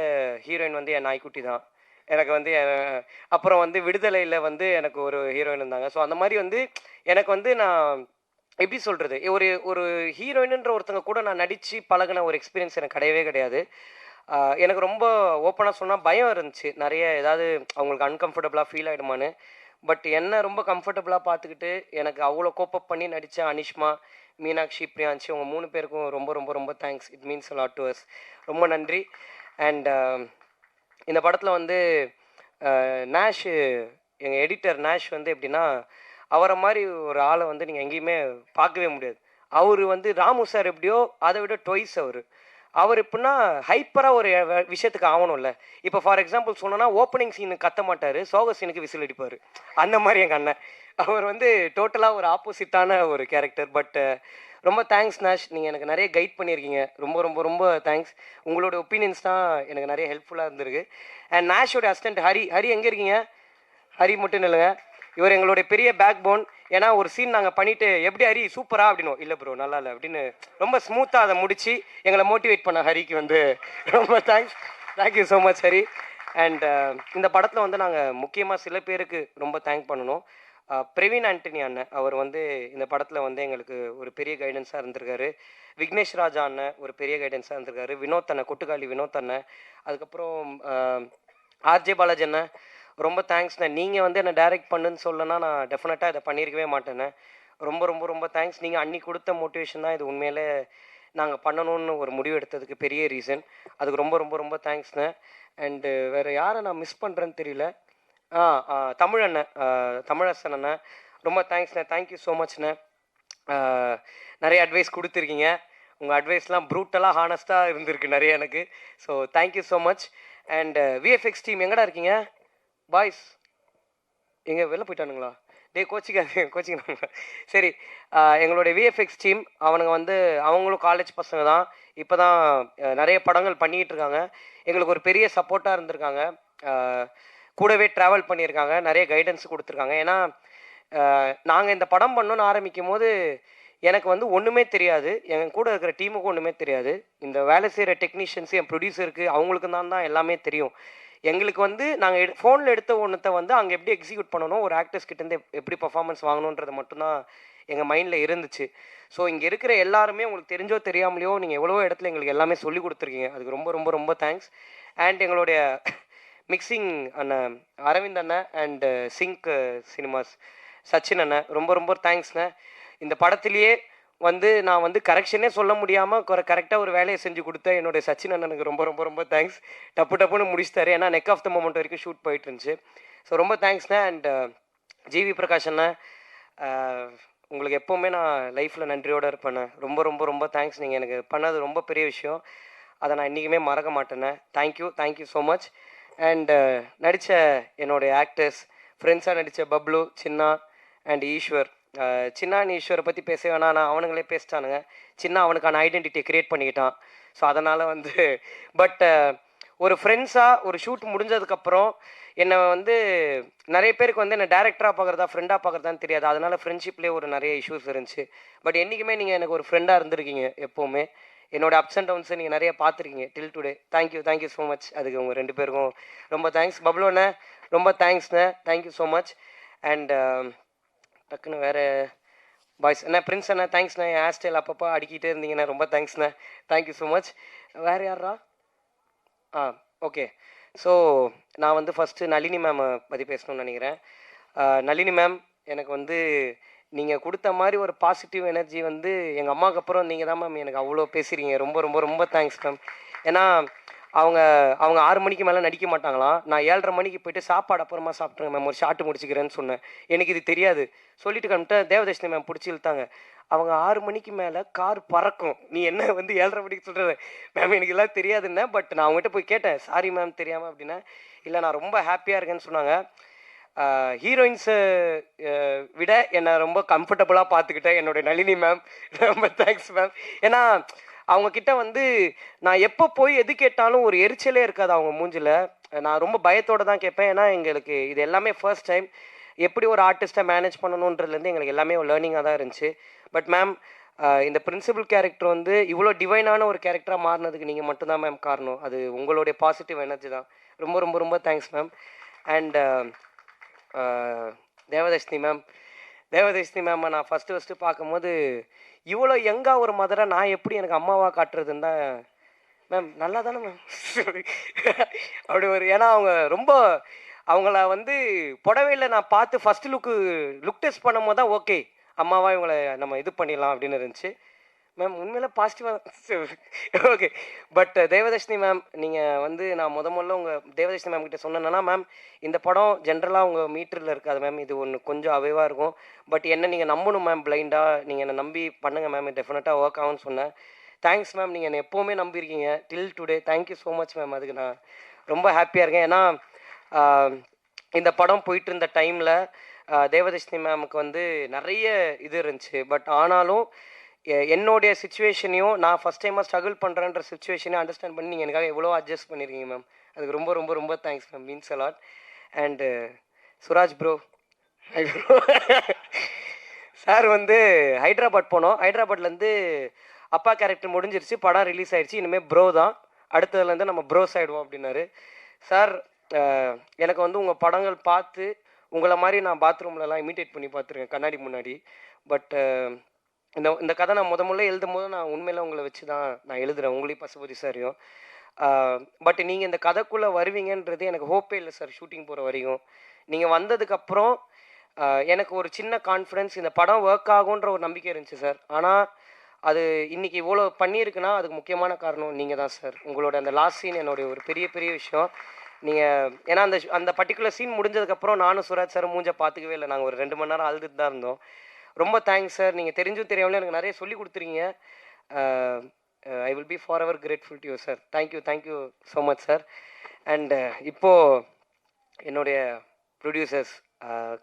ஹீரோயின் வந்து என் நாய்க்குட்டி தான். எனக்கு வந்து அப்புறம் வந்து விடுதலையில் வந்து எனக்கு ஒரு ஹீரோயின் இருந்தாங்க. ஸோ அந்த மாதிரி வந்து எனக்கு வந்து நான் எப்படி சொல்கிறது, ஒரு ஹீரோயினுன்ற ஒருத்தங்க கூட நான் நடித்து பழகின ஒரு எக்ஸ்பீரியன்ஸ் எனக்கு கிடையவே கிடையாது. எனக்கு ரொம்ப ஓப்பனாக சொன்னால் பயம் இருந்துச்சு, நிறைய ஏதாவது அவங்களுக்கு அன்கம்ஃபர்டபுளாக ஃபீல் ஆகிடுமான்னு. பட் என்ன ரொம்ப கம்ஃபர்டபுளாக பார்த்துக்கிட்டு எனக்கு அவ்வளோ கோப்பப் பண்ணி நடித்த அனிஷ்மா, மீனாட்சி, பிரியான்சி, உங்கள் 3 பேருக்கும் ரொம்ப ரொம்ப ரொம்ப thanks. It means a lot to us. ரொம்ப நன்றி. அண்ட் இந்த படத்தில் வந்து நேஷ், எங்கள் எடிட்டர் நேஷ் வந்து எப்படின்னா, அவரை மாதிரி ஒரு ஆளை வந்து நீங்கள் எங்கேயுமே பார்க்கவே முடியாது. அவர் வந்து ராமு சார் எப்படியோ அதை விட டொய்ஸ் அவர் எப்படின்னா ஹைப்பராக ஒரு விஷயத்துக்கு ஆகணும்ல. இப்போ ஃபார் எக்ஸாம்பிள் சொன்னோன்னா ஓப்பனிங் சீனுக்கு கத்த மாட்டார், சோக சீனுக்கு விசில் அடிப்பார். அந்த மாதிரி எங்கள் அண்ணன் அவர் வந்து டோட்டலாக ஒரு ஆப்போசிட்டான ஒரு கேரக்டர். பட் ரொம்ப தேங்க்ஸ் நேஷ், நீங்கள் எனக்கு நிறைய கைட் பண்ணியிருக்கீங்க. ரொம்ப ரொம்ப ரொம்ப தேங்க்ஸ். உங்களோட ஒப்பீனியன்ஸ் தான் எனக்கு நிறைய ஹெல்ப்ஃபுல்லாக இருந்திருக்கு. அண்ட் நேஷோட அசிஸ்டன்ட் ஹரி எங்கே இருக்கீங்க? ஹரி மட்டும் இல்லைங்க, இவர் எங்களுடைய பெரிய பேக் போன். ஏன்னா ஒரு சீன் நாங்கள் பண்ணிவிட்டு எப்படி ஹரி சூப்பரா அப்படின்னும், இல்லை ப்ரோ நல்லா இல்லை அப்படின்னு ரொம்ப ஸ்மூத்தாக அதை முடித்து எங்களை மோட்டிவேட் பண்ண ஹரிக்கு வந்து ரொம்ப thanks. Thank you so much Hari. And இந்த படத்தில் வந்து நாங்கள் முக்கியமாக சில பேருக்கு ரொம்ப தேங்க் பண்ணணும். பிரவீன் ஆண்டனி அண்ணன், அவர் வந்து இந்த படத்தில் வந்து எங்களுக்கு ஒரு பெரிய கைடன்ஸாக இருந்திருக்காரு. விக்னேஷ் ராஜா அண்ணன் ஒரு பெரிய கைடன்ஸாக இருந்திருக்காரு. வினோத் அண்ணன், கொட்டுக்காளி வினோத் அண்ணன். அதுக்கப்புறம் ஆர்ஜே பாலாஜி அண்ணன், ரொம்ப தேங்க்ஸ்ண்ணே. நீங்கள் வந்து என்னை டைரக்ட் பண்ணுன்னு சொல்லனா நான் டெஃபினட்டாக இதை பண்ணியிருக்கவே மாட்டேண்ணே. ரொம்ப ரொம்ப ரொம்ப தேங்க்ஸ். நீங்கள் அன்னி கொடுத்த மோட்டிவேஷன் தான் இது உண்மையிலே நாங்கள் பண்ணணும்னு ஒரு முடிவு எடுத்ததுக்கு பெரிய ரீசன். அதுக்கு ரொம்ப ரொம்ப ரொம்ப தேங்க்ஸ்ண்ணே. அண்டு வேறு யாரை நான் மிஸ் பண்ணுறேன்னு தெரியல. தமிழண்ணன், தமிழரசன் அண்ணன், ரொம்ப தேங்க்ஸ்ண்ணே. Thank you so மச்ண்ணே. நிறைய அட்வைஸ் கொடுத்துருக்கீங்க. உங்கள் அட்வைஸ்லாம் ப்ரூட்டலாக ஹானஸ்ட்டாக இருந்திருக்கு நிறைய எனக்கு. So thank you so much. And VFX team எங்கடா இருக்கீங்க? பாய்ஸ் எங்கே வெளில போயிட்டானுங்களா? டேய் கோச்சிக்கிறாங்க. சரி, எங்களுடைய விஎஃப்எக்ஸ் டீம் அவனுங்க வந்து அவங்களும் காலேஜ் பசங்க தான். இப்போ தான் நிறைய படங்கள் பண்ணிகிட்டு இருக்காங்க. எங்களுக்கு ஒரு பெரிய சப்போர்ட்டாக இருந்திருக்காங்க. கூடவே ட்ராவல் பண்ணியிருக்காங்க. நிறைய கைடன்ஸ் கொடுத்துருக்காங்க. ஏன்னா நாங்கள் இந்த படம் பண்ணணும்னு ஆரம்பிக்கும் போது எனக்கு வந்து ஒன்றுமே தெரியாது. என் கூட இருக்கிற டீமுக்கும் ஒன்றுமே தெரியாது. இந்த வேலை செய்கிற டெக்னீஷியன்ஸு, என் ப்ரொடியூசருக்கு அவங்களுக்கு தான் எல்லாமே தெரியும். எங்களுக்கு வந்து நாங்கள் ஃபோனில் எடுத்த ஒன்றத்தை வந்து அங்கே எப்படி எக்ஸிக்யூட் பண்ணணும், ஒரு ஆக்டர்ஸ் கிட்டேருந்து எப்படி பர்ஃபார்மன்ஸ் வாங்கணுன்றது மட்டும்தான் எங்கள் மைண்டில் இருந்துச்சு. ஸோ இங்கே இருக்கிற எல்லாருமே உங்களுக்கு தெரிஞ்சோ தெரியாமலையோ நீங்கள் எவ்வளோ இடத்துல எங்களுக்கு எல்லாமே சொல்லி கொடுத்துருக்கீங்க. அதுக்கு ரொம்ப ரொம்ப ரொம்ப தேங்க்ஸ். அண்ட் எங்களுடைய மிக்சிங் அண்ணன் அரவிந்த் அண்ணன் அண்ட் சிங்க் சினிமாஸ் சச்சின் அண்ணன் ரொம்ப ரொம்ப தேங்க்ஸ்ண்ணே. இந்த படத்துலேயே வந்து நான் வந்து கரெக்ஷனே சொல்ல முடியாமல் கரெக்டாக ஒரு வேலையை செஞ்சு கொடுத்தேன் என்னுடைய சச்சின் அண்ணனுக்கு ரொம்ப ரொம்ப ரொம்ப தேங்க்ஸ். டப்புன்னு முடிச்சிட்டாரு. ஏன்னா நெக் ஆஃப் த மொமெண்ட் வரைக்கும் ஷூட் போயிட்டு இருந்துச்சு. ஸோ ரொம்ப தேங்க்ஸ்ண்ணே. அண்ட் ஜிவி பிரகாஷ் அண்ணன், உங்களுக்கு எப்போவுமே நான் லைஃப்பில் நன்றியோடு இருப்பேண்ணே. ரொம்ப ரொம்ப ரொம்ப தேங்க்ஸ். நீங்கள் எனக்கு பண்ணது ரொம்ப பெரிய விஷயம். அதை நான் இன்றைக்குமே மறக்க மாட்டேண்ணே. Thank you so much. அண்ட் நடித்த என்னுடைய ஆக்டர்ஸ், ஃப்ரெண்ட்ஸாக நடித்த பப்ளு, சின்னா அண்ட் ஈஸ்வர். சின்னா ஈஸ்வரை பற்றி பேச வேணாம், நான் அவனுங்களே பேசிட்டானுங்க. சின்ன அவனுக்கான ஐடென்டிட்டியை க்ரியேட் பண்ணிக்கிட்டான். ஸோ அதனால் வந்து பட் ஒரு ஃப்ரெண்ட்ஸாக ஒரு ஷூட் முடிஞ்சதுக்கப்புறம் என்னை வந்து நிறைய பேருக்கு வந்து என்னை டேரக்டராக பார்க்குறதா ஃப்ரெண்டாக பார்க்குறதான்னு தெரியாது. அதனால் ஃப்ரெண்ட்ஷிப்லேயே ஒரு நிறைய இஷ்யூஸ் இருந்துச்சு. பட் என்றைக்குமே நீங்கள் எனக்கு ஒரு ஃப்ரெண்டாக இருந்திருக்கீங்க. எப்போவுமே என்னோடய அப்ஸ் அண்ட் டவுன்ஸை நீங்கள் நிறைய பார்த்துருக்கீங்க till today. Thank you so much. அதுக்கு உங்கள் 2 பேருக்கும் ரொம்ப தேங்க்ஸ். பப்ளுண்ணே ரொம்ப தேங்க்ஸ்ண்ணே. Thank you so much. அண்ட் டக்குன்னு வேறு பாய்ஸ் அண்ணா, பிரின்ஸ் அண்ணா தேங்க்ஸ்ண்ணா. என் ஹேர் ஸ்டைல் அப்பப்போ அடிக்கிட்டே இருந்தீங்கண்ணா, ரொம்ப தேங்க்ஸ்ண்ணா. Thank you so much. வேறு யாரா? ஓகே. ஸோ நான் வந்து ஃபஸ்ட்டு நளினி மேமை பற்றி பேசணும்னு நினைக்கிறேன். நளினி மேம், எனக்கு வந்து நீங்கள் கொடுத்த மாதிரி ஒரு பாசிட்டிவ் எனர்ஜி வந்து எங்கள் அம்மாவுக்கு அப்புறம் நீங்கள் தான் மேம் எனக்கு அவ்வளோ பேசுகிறீங்க. ரொம்ப ரொம்ப ரொம்ப தேங்க்ஸ் மேம். ஏன்னா அவங்க 6 மணிக்கு மேலே நடிக்க மாட்டாங்களாம். நான் 7:30 மணிக்கு போயிட்டு சாப்பாடு அப்புறமா சாப்பிட்ருங்க மேம், ஒரு ஷார்ட் முடிச்சுக்கிறேன்னு சொன்னேன். எனக்கு இது தெரியாது. சொல்லிட்டு கிளம்பிட்டேன். தேவதர்ஷினி மேம் பிடிச்சி இழுத்தாங்க. அவங்க 6 மணிக்கு மேலே கார் பறக்கும், நீ என்ன வந்து 7:30 மணிக்கு சொல்கிறது மேம், எனக்கு எல்லாம் தெரியாதுன்னு. பட் நான் அவங்ககிட்ட போய் கேட்டேன், சாரி மேம் தெரியாமல் அப்படின்னா. இல்லை, நான் ரொம்ப ஹாப்பியாக இருக்கேன்னு சொன்னாங்க. ஹீரோயின்ஸை விட என்னை ரொம்ப கம்ஃபர்டபுளாக பார்த்துக்கிட்டேன் என்னுடைய நளினி மேம். ரொம்ப தேங்க்ஸ் மேம். ஏன்னா அவங்கக்கிட்ட வந்து நான் எப்போ போய் எது கேட்டாலும் ஒரு எரிச்சலே இருக்காது அவங்க மூஞ்சில். நான் ரொம்ப பயத்தோடு தான் கேட்பேன். ஏன்னா எங்களுக்கு இது எல்லாமே ஃபர்ஸ்ட் டைம். எப்படி ஒரு ஆர்டிஸ்ட்டை மேனேஜ் பண்ணணுன்றதுலேருந்து எங்களுக்கு எல்லாமே ஒரு லேர்னிங்காக தான் இருந்துச்சு. பட் மேம், இந்த பிரின்சிபல் கேரக்டர் வந்து இவ்வளோ டிவைனான ஒரு கேரக்டராக மாறினதுக்கு நீங்கள் மட்டும்தான் மேம் காரணம். அது உங்களுடைய பாசிட்டிவ் எனர்ஜி தான். ரொம்ப ரொம்ப ரொம்ப thanks ma'am. And Devadarshini ma'am நான் ஃபஸ்ட்டு பார்க்கும்போது இவ்வளோ யங்காக ஒரு மதரை நான் எப்படி எனக்கு அம்மாவாக காட்டுறதுன்னு தான் மேம். நல்லா தானே மேம் அப்படி ஒரு, ஏன்னா அவங்க ரொம்ப அவங்கள வந்து புடவையில் நான் பார்த்து ஃபஸ்ட்டு லுக் டெஸ்ட் பண்ணும் போது தான் ஓகே அம்மாவா இவங்களை நம்ம இது பண்ணிடலாம் அப்படின்னு இருந்துச்சு. மேம் உண்மையில பாசிட்டிவாக ஓகே. பட் தேவதர்ஷினி மேம், நீங்கள் வந்து நான் முதல்ல உங்கள் தேவதர்ஷினி மேம் கிட்ட சொன்னேன்னா, மேம் இந்த படம் ஜென்ரலாக உங்கள் மீட்டரில் இருக்காது மேம், இது ஒன்று கொஞ்சம் அவைவாக இருக்கும். பட் என்ன நீங்கள் நம்பணும் மேம், பிளைண்டாக நீங்கள் என்னை நம்பி பண்ணுங்கள் மேம், டெஃபினட்டாக ஒர்க் ஆகும்னு சொன்னேன். Thanks ma'am. நீங்கள் என்னை எப்போவுமே நம்பியிருக்கீங்க till today. Thank you so much ma'am. அதுக்கு நான் ரொம்ப ஹாப்பியாக இருக்கேன். ஏன்னா இந்த படம் போயிட்டு இருந்த டைமில் தேவதர்ஷினி மேமுக்கு வந்து நிறைய இது இருந்துச்சு. பட் ஆனாலும் என்னுடைய சுச்சுவேஷனையும் நான் ஃபஸ்ட் டைமாக ஸ்ட்ரகிள் பண்ணுறேன்ற சுச்சுவேஷனையும் அண்டர்ஸ்டாண்ட் பண்ணி நீங்கள் எனக்காக எவ்வளோ அட்ஜஸ்ட் பண்ணியிருக்கீங்க மேம். அதுக்கு ரொம்ப ரொம்ப ரொம்ப thanks ma'am. Means allot. And Suraj bro sir வந்து ஹைதராபாத் போனோம். ஹைதராபாத்லேருந்து அப்பா கேரக்டர் முடிஞ்சிருச்சு, படம் ரிலீஸ் ஆகிடுச்சு, இனிமேல் ப்ரோ தான், அடுத்ததுலேருந்து நம்ம ப்ரோஸ் ஆகிடுவோம் அப்படின்னாரு சார். எனக்கு வந்து உங்கள் படங்கள் பார்த்து உங்களை மாதிரி நான் பாத்ரூம்லலாம் இமிட்டேட் பண்ணி பார்த்துருக்கேன் கண்ணாடி முன்னாடி. பட் இந்த கதை நான் முதல்ல எழுதும் போது நான் உண்மையில உங்களை வச்சு தான் நான் எழுதுகிறேன், உங்களையும் பசுபதி சாரையும். பட் நீங்கள் இந்த கதைக்குள்ளே வருவீங்கன்றது எனக்கு ஹோப்பே இல்லை சார். ஷூட்டிங் போகிற வரையும் நீங்கள் வந்ததுக்கப்புறம் எனக்கு ஒரு சின்ன கான்ஃபிடென்ஸ், இந்த படம் ஒர்க் ஆகுன்ற ஒரு நம்பிக்கை இருந்துச்சு சார். ஆனால் அது இன்றைக்கி இவ்வளோ பண்ணியிருக்குன்னா அதுக்கு முக்கியமான காரணம் நீங்கள் தான் சார். உங்களோட அந்த லாஸ்ட் சீன் என்னுடைய ஒரு பெரிய பெரிய விஷயம். நீங்கள் ஏன்னா அந்த பர்டிகுலர் சீன் முடிஞ்சதுக்கப்புறம் நானும் சுராஜ் சார் மூஞ்ச பார்த்துக்கவே இல்லை. நாங்கள் ஒரு 2 மணி நேரம் அழுதுட்டு தான் இருந்தோம். ரொம்ப தேங்க்ஸ் சார். நீங்கள் தெரிஞ்சும் தெரியாமலே எனக்கு நிறைய சொல்லி கொடுத்துருக்கீங்க. I will be forever grateful to you sir. Thank you so much sir. And இப்போது என்னுடைய producers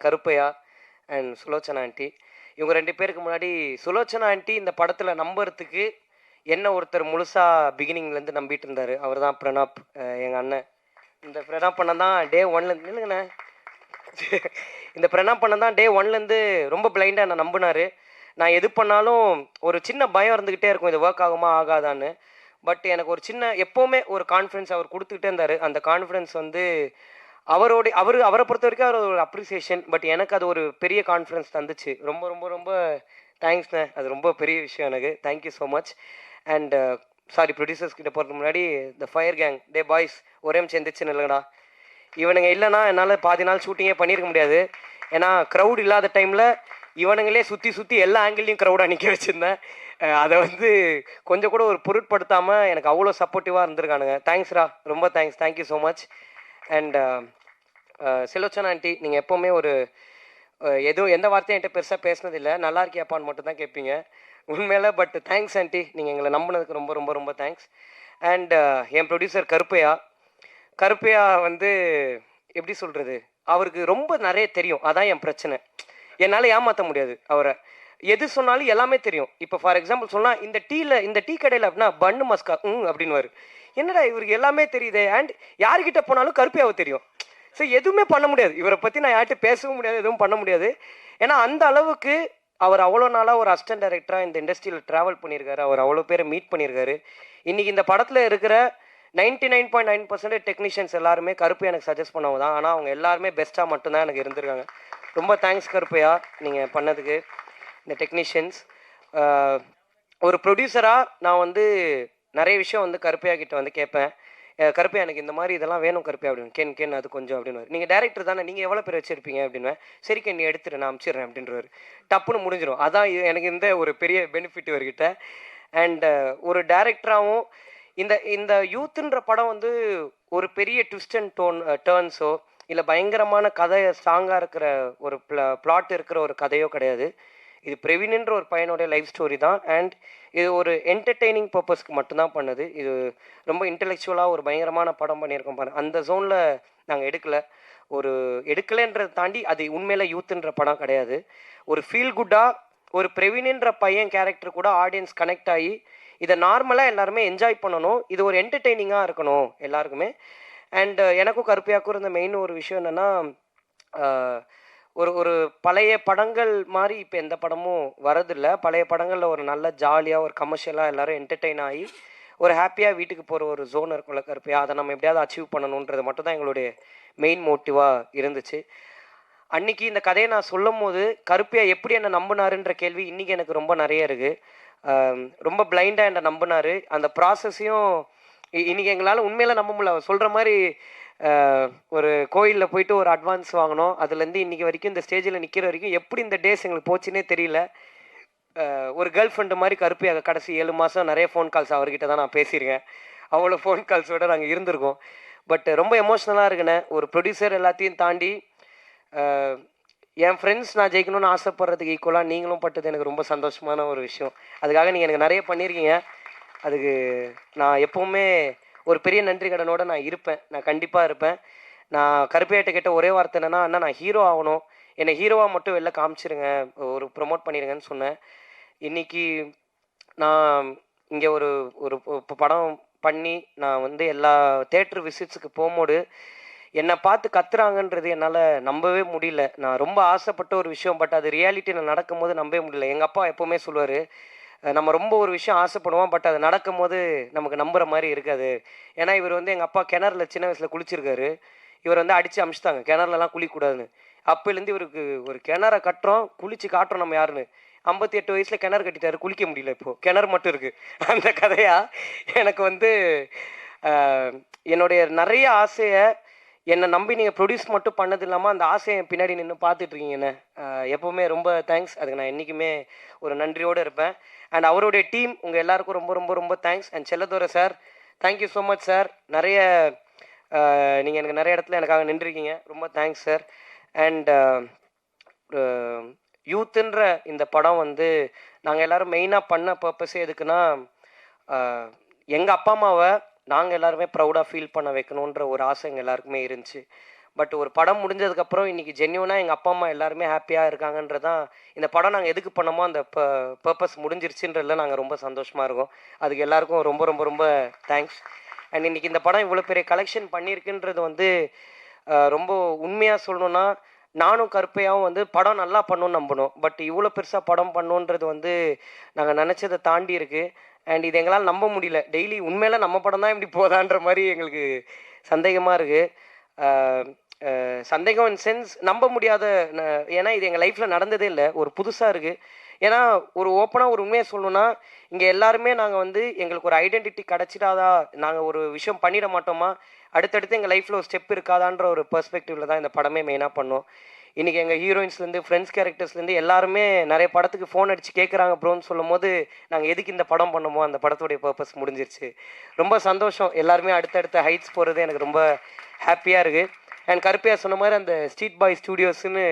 Karuppaiah and Sulochana aunty. இவங்க 2 பேருக்கு முன்னாடி சுலோச்சனா ஆண்டி இந்த படத்தில் நம்புறதுக்கு என்ன ஒருத்தர் முழுசாக பிகினிங்லேருந்து நம்பிட்டு இருந்தார். அவர் தான் பிரணாப், எங்கள் அண்ணன். இந்த பிரணாப் பண்ண தான் டே ஒன்லேருந்து இல்லைங்கண்ணே இந்த பிரணாப் பண்ண தான் டே ஒன்லேருந்து ரொம்ப பிளைண்டாக என்னை நம்பினார். நான் எது பண்ணாலும் ஒரு சின்ன பயம் இருந்துக்கிட்டே இருக்கும், இது ஒர்க் ஆகுமா ஆகாதான்னு. பட் எனக்கு ஒரு சின்ன எப்போவுமே ஒரு கான்ஃபிடன்ஸ் அவர் கொடுத்துக்கிட்டே இருந்தார். அந்த கான்ஃபிடன்ஸ் வந்து அவரை பொறுத்த வரைக்கும் அவர் ஒரு அப்ரிசியேஷன். பட் எனக்கு அது ஒரு பெரிய கான்ஃபிடன்ஸ் தந்துச்சு. ரொம்ப ரொம்ப ரொம்ப தேங்க்ஸ்ண்ணே. அது ரொம்ப பெரிய விஷயம் எனக்கு. Thank you so much. And sorry, producers கிட்ட போகிறதுக்கு முன்னாடி the fire gang, day boys ஒரே நிமிஷம் எந்திரிச்சுன்னு இல்லைங்கடா. இவனுங்க இல்லைன்னா என்னால் பாதி நாள் ஷூட்டிங்கே பண்ணியிருக்க முடியாது. ஏன்னா க்ரௌட் இல்லாத டைமில் இவனுங்களே சுற்றி சுற்றி எல்லா ஆங்கிள்லையும் க்ரௌடாக நிற்க வச்சுருந்தேன். அதை வந்து கொஞ்சம் கூட ஒரு பொருட்படுத்தாமல் எனக்கு அவ்வளோ சப்போர்ட்டிவாக இருந்திருக்கானுங்க. தேங்க்ஸ்ரா, ரொம்ப thanks. Thank you so much. And Sulochana aunty, நீங்கள் எப்போவுமே ஒரு எதுவும் எந்த வார்த்தையும் என்கிட்ட பெருசாக பேசினதில்லை, நல்லா இருக்கியாப்பான்னு மட்டும் தான் கேட்பீங்க உண்மையில. பட் தேங்க்ஸ் ஆண்டி, நீங்கள் எங்களை நம்பினதுக்கு ரொம்ப ரொம்ப ரொம்ப தேங்க்ஸ். அண்ட் என் ப்ரொடியூசர் கருப்பையா வந்து எப்படி சொல்கிறது, அவருக்கு ரொம்ப நிறைய தெரியும். அதான் என் பிரச்சனை. என்னால் ஏமாற்ற முடியாது அவரை. எது சொன்னாலும் எல்லாமே தெரியும். இப்போ ஃபார் எக்ஸாம்பிள் சொன்னால் இந்த டீ கடையில் அப்படின்னா பன்னு மஸ்கா அப்படின்னுவார். என்னடா இவருக்கு எல்லாமே தெரியுது. அண்ட் யார்கிட்ட போனாலும் கருப்பையாவை தெரியும். ஸோ எதுவுமே பண்ண முடியாது இவரை பற்றி. நான் யார்கிட்ட பேசவும் முடியாது, எதுவும் பண்ண முடியாது. ஏன்னா அந்த அளவுக்கு அவர் அவ்வளோ நாளாக ஒரு அசிஸ்டன்ட் டைரக்டராக இந்த இண்டஸ்ட்ரியில் ட்ராவல் பண்ணியிருக்காரு. அவர் அவ்வளோ பேரை மீட் பண்ணியிருக்காரு. இன்றைக்கி இந்த படத்தில் இருக்கிற 99.9% டெக்னீஷியன்ஸ் எல்லாருமே கருப்பையா எனக்கு சஜஸ்ட் பண்ணவங்க தான். ஆனால் அவங்க எல்லாருமே பெஸ்ட்டாக மட்டும்தான் எனக்கு இருந்திருக்காங்க. ரொம்ப தேங்க்ஸ் கருப்பையா, நீங்கள் பண்ணதுக்கு. இந்த டெக்னீஷியன்ஸ் ஒரு ப்ரொடியூசராக நான் வந்து நிறைய விஷயம் வந்து கருப்பையா கிட்ட வந்து கேட்பேன். கருப்பையா எனக்கு இந்த மாதிரி இதெல்லாம் வேணும் கருப்பையா அப்படின்னு. கேன் அது கொஞ்சம் அப்படின்னு. நீங்கள் டேரக்டர் தானே, நீங்கள் எவ்வளோ பேர் வச்சுருப்பீங்க அப்படின்வேன். சரி கேன், நீ எடுத்துட்டு நான் அனுப்பிச்சிடுறேன் அப்படின்றவர். டப்புன்னு முடிஞ்சிடும். அதான் எனக்கு இந்த ஒரு பெரிய பெனிஃபிட் இவர்கிட்ட. அண்ட் ஒரு டேரக்டராகவும் இந்த யூத்துன்ற படம் வந்து ஒரு பெரிய ட்விஸ்ட் அண்ட் டேர்ன்ஸோ இல்லை பயங்கரமான கதை ஸ்ட்ராங்காக இருக்கிற ஒரு பிளாட் இருக்கிற ஒரு கதையோ கிடையாது. இது பிரவீன்ன்ற ஒரு பையனுடைய லைஃப் ஸ்டோரி தான். அண்ட் இது ஒரு என்டர்டெய்னிங் பர்பஸ்க்கு மட்டும்தான் பண்ணது. இது ரொம்ப இன்டெலெக்சுவலாக ஒரு பயங்கரமான படம் பண்ணியிருக்கோம் பாருங்க. அந்த ஜோனில் நாங்கள் எடுக்கலைன்றதை தாண்டி அது உண்மையில யூத்துன்ற படம் கிடையாது. ஒரு ஃபீல் குட்டாக ஒரு பிரவீன்ன்ற பையன் கேரக்டர் கூட ஆடியன்ஸ் கனெக்ட் ஆகி இதை நார்மலாக எல்லாருமே என்ஜாய் பண்ணணும். இது ஒரு என்டர்டெய்னிங்காக இருக்கணும் எல்லாருக்குமே. அண்ட் எனக்கும் கருப்பையாக்கும் இருந்த மெயின் ஒரு விஷயம் என்னென்னா, ஒரு பழைய படங்கள் மாதிரி இப்போ எந்த படமும் வரதில்லை. பழைய படங்களில் ஒரு நல்ல ஜாலியாக ஒரு கமர்ஷியலாக எல்லோரும் என்டர்டெயின் ஆகி ஒரு ஹாப்பியாக வீட்டுக்கு போகிற ஒரு ஜோன் இருக்கும்ல கருப்பையா, அதை நம்ம எப்படியாவது அச்சீவ் பண்ணணுன்றது மட்டும் தான் எங்களுடைய மெயின் மோட்டிவாக இருந்துச்சு. அன்றைக்கி இந்த கதையை நான் சொல்லும் போது கருப்பையா எப்படி என்னை நம்பினாருன்ற கேள்வி இன்றைக்கி எனக்கு ரொம்ப நிறைய இருக்குது. ரொம்ப பிளைண்டாக என்னை நம்பினார். அந்த ப்ராசஸையும் இன்றைக்கி எங்களால் உண்மையில நம்ப முடியல. அவர் சொல்கிற மாதிரி ஒரு கோயிலில் போயிட்டு ஒரு அட்வான்ஸ் வாங்கினோம். அதுலேருந்து இன்றைக்கி வரைக்கும் இந்த ஸ்டேஜில் நிற்கிற வரைக்கும் எப்படி இந்த டேஸ் எங்களுக்கு போச்சுன்னே தெரியல. ஒரு கேர்ள் ஃப்ரெண்டு மாதிரி கருப்பையாக கடைசி 7 மாதம் நிறைய ஃபோன் கால்ஸ் அவர்கிட்ட தான் நான் பேசியிருக்கேன். அவ்வளோ ஃபோன் கால்ஸோடு நாங்கள் இருந்திருக்கோம். பட் ரொம்ப எமோஷ்னலாக இருக்குண்ணே. ஒரு ப்ரொடியூசர் எல்லாத்தையும் தாண்டி என் ஃப்ரெண்ட்ஸ் நான் ஜெயிக்கணும்னு ஆசைப்படுறதுக்கு ஈக்குவலாக நீங்களும் பட்டது எனக்கு ரொம்ப சந்தோஷமான ஒரு விஷயம். அதுக்காக நீங்கள் எனக்கு நிறைய பண்ணியிருக்கீங்க. அதுக்கு நான் எப்போவுமே ஒரு பெரிய நன்றி கடனோடு நான் இருப்பேன். நான் கண்டிப்பாக இருப்பேன். நான் கருப்பையாட்ட கேட்ட ஒரே வார்த்தை என்னென்னா, அண்ணா நான் ஹீரோ ஆகணும், என்னை ஹீரோவாக மட்டும் வெளில காமிச்சிருங்க, ஒரு ப்ரொமோட் பண்ணிடுங்கன்னு சொன்னேன். இன்றைக்கி நான் இங்கே ஒரு படம் பண்ணி நான் வந்து எல்லா தேட்டர் விசிட்ஸுக்கு போகும்போது என்னை பார்த்து கத்துறாங்கன்றது என்னால் நம்பவே முடியல. நான் ரொம்ப ஆசைப்பட்ட ஒரு விஷயம். பட் அது ரியாலிட்டியில் நடக்கும்போது நம்பவே முடியல. எங்கள் அப்பா எப்போவுமே சொல்லுவார், நம்ம ரொம்ப ஒரு விஷயம் ஆசைப்படுவோம், பட் அது நடக்கும்போது நமக்கு நம்புகிற மாதிரி இருக்காது. ஏன்னா இவர் வந்து எங்கள் அப்பா கிணறுல சின்ன வயசில் குளிச்சிருக்காரு. இவர் வந்து அடித்து அமிச்சிட்டாங்க, கிணறுலலாம் குளிக்கக்கூடாதுன்னு. அப்போலேருந்து இவருக்கு ஒரு கிணறை கட்டுறோம், குளிச்சு காட்டுறோம் நம்ம யாருன்னு. 58 வயசில் கிணறு கட்டிட்டாரு, குளிக்க முடியல. இப்போது கிணறு மட்டும் இருக்குது. அந்த கதையாக எனக்கு வந்து என்னுடைய நிறைய ஆசையை என்னை நம்பி நீங்கள் ப்ரொடியூஸ் மட்டும் பண்ணது இல்லாமல் அந்த ஆசையை பின்னாடி நின்று பார்த்துட்ருக்கீங்கண்ணே. எப்போவுமே ரொம்ப தேங்க்ஸ். அதுக்கு நான் என்றைக்குமே ஒரு நன்றியோடு இருப்பேன். அண்ட் அவருடைய டீம் உங்கள் எல்லாருக்கும் ரொம்ப ரொம்ப ரொம்ப thanks. And Chelladurai sir, thank you so much sir. நிறைய நீங்கள் எனக்கு நிறைய இடத்துல எனக்காக நின்றுருக்கீங்க. ரொம்ப தேங்க்ஸ் சார். அண்ட் யூத்துன்ற இந்த படம் வந்து நாங்கள் எல்லோரும் மெயினாக பண்ண பர்பஸே எதுக்குன்னா, எங்கள் அப்பா அம்மாவை நாங்கள் எல்லாருமே ப்ரௌடாக ஃபீல் பண்ண வைக்கணுன்ற ஒரு ஆசை எங்கள் எல்லாருக்குமே இருந்துச்சு. பட் ஒரு படம் முடிஞ்சதுக்கப்புறம் இன்றைக்கி ஜென்யூனாக எங்கள் அப்பா அம்மா எல்லாருமே ஹாப்பியாக இருக்காங்கன்றதான் இந்த படம் நாங்கள் எதுக்கு பண்ணோமோ அந்த பர்பஸ் முடிஞ்சிருச்சுன்றதுல நாங்கள் ரொம்ப சந்தோஷமாக இருக்கோம். அதுக்கு எல்லாருக்கும் ரொம்ப ரொம்ப ரொம்ப தேங்க்ஸ். அண்ட் இன்றைக்கி இந்த படம் இவ்வளோ பெரிய கலெக்ஷன் பண்ணியிருக்குன்றது வந்து ரொம்ப உண்மையாக சொல்லணுன்னா, நானும் கருப்பையாவும் வந்து படம் நல்லா பண்ணணும்னு நம்பணும். பட் இவ்வளோ பெருசாக படம் பண்ணணுன்றது வந்து நாங்கள் நினச்சதை தாண்டி இருக்குது. அண்ட் இது எங்களால் நம்ப முடியல. டெய்லி உண்மையில நம்ம படம் தான் இப்படி போதான்ற மாதிரி எங்களுக்கு சந்தேகமாக இருக்குது. சந்தேகம் இன் சென்ஸ் நம்ப முடியாத, ஏன்னா இது எங்கள் லைஃப்பில் நடந்ததே இல்லை. ஒரு புதுசாக இருக்குது. ஏன்னா ஒரு ஓப்பனாக ஒரு உண்மையை சொல்லணுன்னா, இங்கே எல்லாருமே நாங்கள் வந்து எங்களுக்கு ஒரு ஐடென்டிட்டி கிடச்சிடாதா, நாங்கள் ஒரு விஷயம் பண்ணிட மாட்டோமா, அடுத்தடுத்து எங்கள் லைஃப்பில் ஒரு ஸ்டெப் இருக்காதான்ற ஒரு பெர்ஸ்பெக்டிவில் தான் இந்த படமே மெயினாக பண்ணோம். இன்றைக்கி எங்கள் ஹீரோயின்ஸ்லேருந்து ஃப்ரெண்ட்ஸ் கேரக்டர்ஸ்லேருந்து எல்லாருமே நிறைய படத்துக்கு ஃபோன் அடித்து கேட்குறாங்க ப்ரோன்னு சொல்லும் போது, நாங்கள் எதுக்கு இந்த படம் பண்ணமோ அந்த படத்துடைய பர்பஸ் முடிஞ்சிருச்சு. ரொம்ப சந்தோஷம். எல்லாருமே அடுத்தடுத்த ஹைட்ஸ் போகிறது எனக்கு ரொம்ப ஹாப்பியாக இருக்குது. அண்ட் கருப்பையா சொன்ன மாதிரி அந்த ஸ்ட்ரீட் பாய் ஸ்டூடியோஸ்ன்னு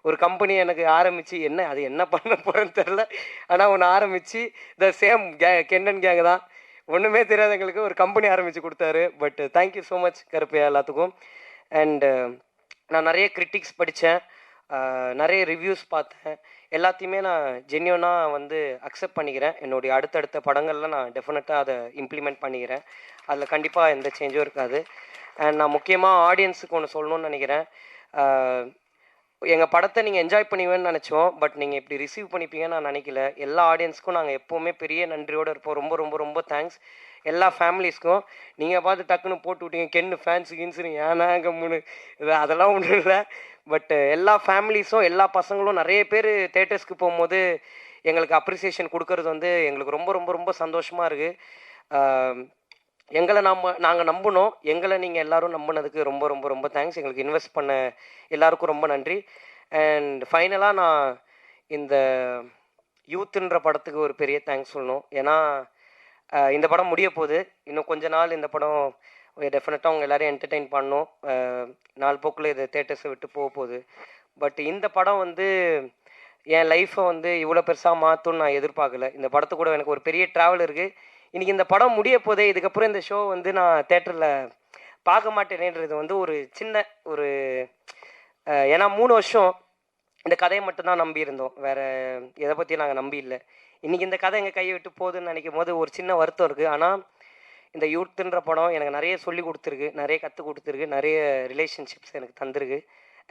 ஒரு கம்பெனி எனக்கு ஆரம்பித்து, அது என்ன பண்ண போகிறேன்னு தெரில, ஆனால் ஒன்று ஆரம்பித்து த சேம் கென்னன் கேங் தான், ஒன்றுமே தெரியாத எங்களுக்கு ஒரு கம்பெனி ஆரம்பித்து கொடுத்தாரு. But thank you so much Karuppaiah எல்லாத்துக்கும். அண்டு நான் நிறைய கிரிட்டிக்ஸ் படித்தேன், நிறைய ரிவ்யூஸ் பார்த்தேன். எல்லாத்தையுமே நான் ஜென்யூனாக வந்து அக்செப்ட் பண்ணிக்கிறேன். என்னுடைய அடுத்தடுத்த படங்களில் நான் டெஃபினட்டாக அதை இம்ப்ளிமெண்ட் பண்ணிக்கிறேன். அதில் கண்டிப்பாக எந்த சேஞ்சும் இருக்காது. அண்ட் நான் முக்கியமாக ஆடியன்ஸுக்கு ஒன்று சொல்லணும்னு நினைக்கிறேன். எங்கள் படத்தை நீங்கள் என்ஜாய் பண்ணுவீங்கன்னு நினச்சோம், பட் நீங்கள் இப்படி ரிசீவ் பண்ணிப்பீங்கன்னு நான் நினைக்கல. எல்லா ஆடியன்ஸுக்கும் நாங்கள் எப்போவுமே பெரிய நன்றியோடு இருப்போம். ரொம்ப ரொம்ப ரொம்ப தேங்க்ஸ். எல்லா ஃபேமிலிஸ்க்கும் நீங்கள் பார்த்து டக்குன்னு போட்டு விட்டீங்க கென்னு ஃபேன்ஸு கின்ஸுன்னு, ஏன்னா கம்முன்னு இது அதெல்லாம் ஒன்றும் இல்லை. பட் எல்லா ஃபேமிலிஸும் எல்லா பசங்களும் நிறைய பேர் தேட்டர்ஸ்க்கு போகும்போது எங்களுக்கு அப்ரிசியேஷன் கொடுக்கறது வந்து எங்களுக்கு ரொம்ப ரொம்ப ரொம்ப சந்தோஷமாக இருக்குது. எங்களை நாங்கள் நம்பினோம், எங்களை நீங்கள் எல்லோரும் நம்பினதுக்கு ரொம்ப ரொம்ப ரொம்ப தேங்க்ஸ். எங்களுக்கு இன்வெஸ்ட் பண்ண எல்லாருக்கும் ரொம்ப நன்றி. அண்ட் ஃபைனலாக நான் இந்த யூத்துன்ற படத்துக்கு ஒரு பெரிய தேங்க்ஸ் சொல்லணும். ஏன்னா இந்த படம் முடிய போகுது. இன்னும் கொஞ்ச நாள் இந்த படம் டெஃபினட்டாக அவங்க எல்லோரையும் என்டர்டெயின் பண்ணணும். நாள் போக்கில் இது தேட்டர்ஸை விட்டு போக போகுது. பட் இந்த படம் வந்து என் லைஃப்பை வந்து இவ்வளோ பெருசாக மாற்றும்னு நான் எதிர்பார்க்கல. இந்த படத்து கூட எனக்கு ஒரு பெரிய ட்ராவல் இருக்குது. இன்றைக்கி இந்த படம் முடிய போதே, இதுக்கப்புறம் இந்த ஷோ வந்து நான் தேட்டரில் பார்க்க மாட்டேனேன்றது வந்து ஒரு சின்ன ஒரு ஏன்னா 3 வருஷம் இந்த கதையை மட்டும்தான் நம்பியிருந்தோம், வேறு எதை பற்றியும் நாங்கள் நம்பி இல்லை. இன்றைக்கி இந்த கதை எங்கள் கையை விட்டு போகுதுன்னு நினைக்கும் போது ஒரு சின்ன வருத்தம் இருக்குது. ஆனால் இந்த யூத்துன்ற படம் எனக்கு நிறைய சொல்லி கொடுத்துருக்கு, நிறைய கற்றுக் கொடுத்துருக்கு, நிறைய ரிலேஷன்ஷிப்ஸ் எனக்கு தந்திருக்கு.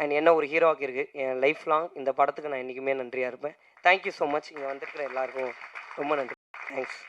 அண்ட் என்ன ஒரு ஹீரோ ஆக்கியிருக்கு. என் லைஃப் லாங் இந்த படத்துக்கு நான் என்றைக்குமே நன்றியாக இருப்பேன். Thank you so much. இங்கே வந்திருக்கிற எல்லாருக்கும் ரொம்ப நன்றி. தேங்க்ஸ்.